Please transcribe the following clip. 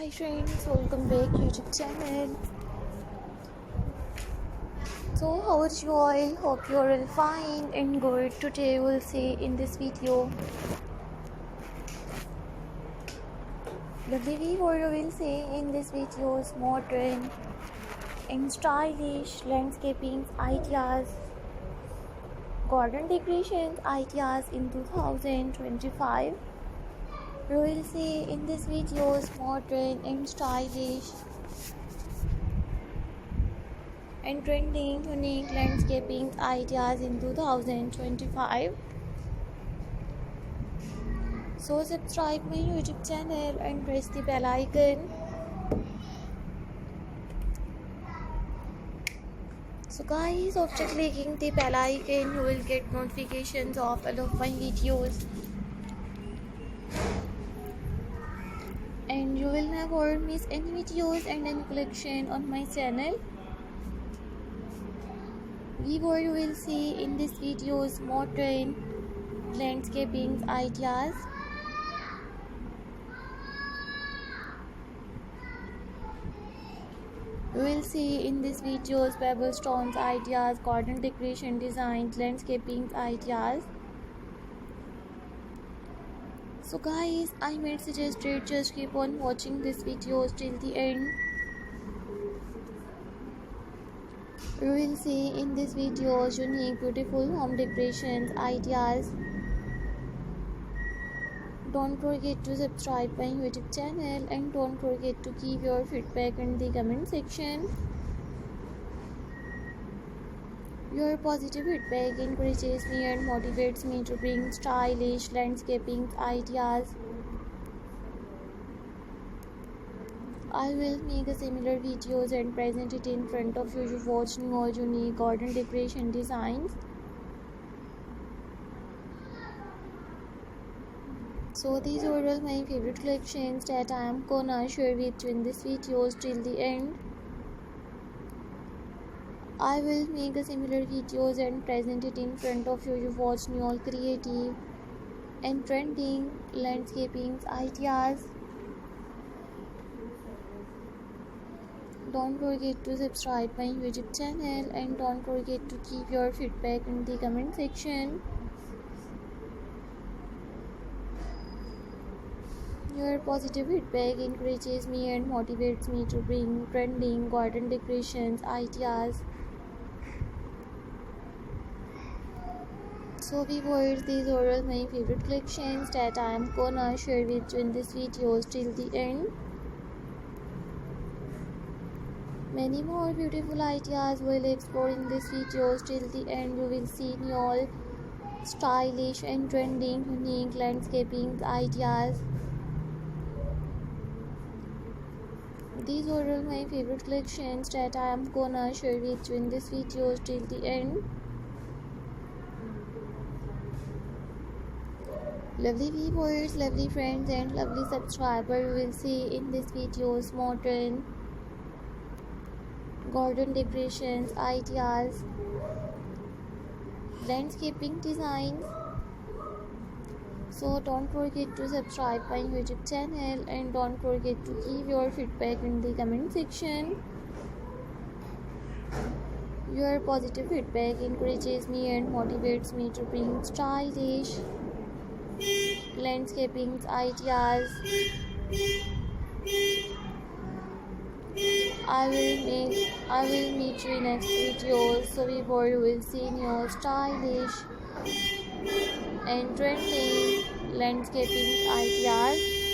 Hi friends, welcome back YouTube channel. So how are you all? Hope you are all fine and good. Today we'll see in this video the viewer will see in this video's modern and stylish landscaping ideas, garden decorations ideas in 2025. We will see in this video's modern and stylish and trending unique landscaping ideas in 2025. So subscribe my YouTube channel and press the bell icon. So guys, after clicking the bell icon, you will get notifications of all of my videos. And you will never miss any videos and any collection on my channel. You will see in this video's modern landscaping ideas. You will see in this video's pebble stones ideas, garden decoration designs, landscaping ideas. So guys, I might suggest just keep on watching this videos till the end. You will see in this videos unique beautiful home decorations ideas. Don't forget to subscribe my YouTube channel and don't forget to give your feedback in the comment section. Your positive feedback encourages me and motivates me to bring stylish landscaping ideas. I will make a similar videos and present it in front of you to watch new or unique garden decoration designs. So these are all my favorite collections that I am gonna share with you in this videos till the end. I will make a similar videos and present it in front of you to watch new all creative and trending landscaping ideas. Don't forget to subscribe my YouTube channel and don't forget to keep your feedback in the comment section. Your positive feedback encourages me and motivates me to bring trending garden decorations ideas. So viewers, these are all my favorite collections that I am gonna share with you in this videos till the end. Many more beautiful ideas will explore in this videos till the end. You will see new stylish and trending unique landscaping ideas. These are all my favorite collections that I am gonna share with you in this videos till the end. Lovely viewers, lovely friends and lovely subscribers, you will see in this videos modern garden decorations ideas, landscaping designs. So don't forget to subscribe my YouTube channel and don't forget to give your feedback in the comment section. Your positive feedback encourages me and motivates me to bring stylish landscaping ideas. I will meet you in next video. So before you will see new stylish and trending landscaping ideas.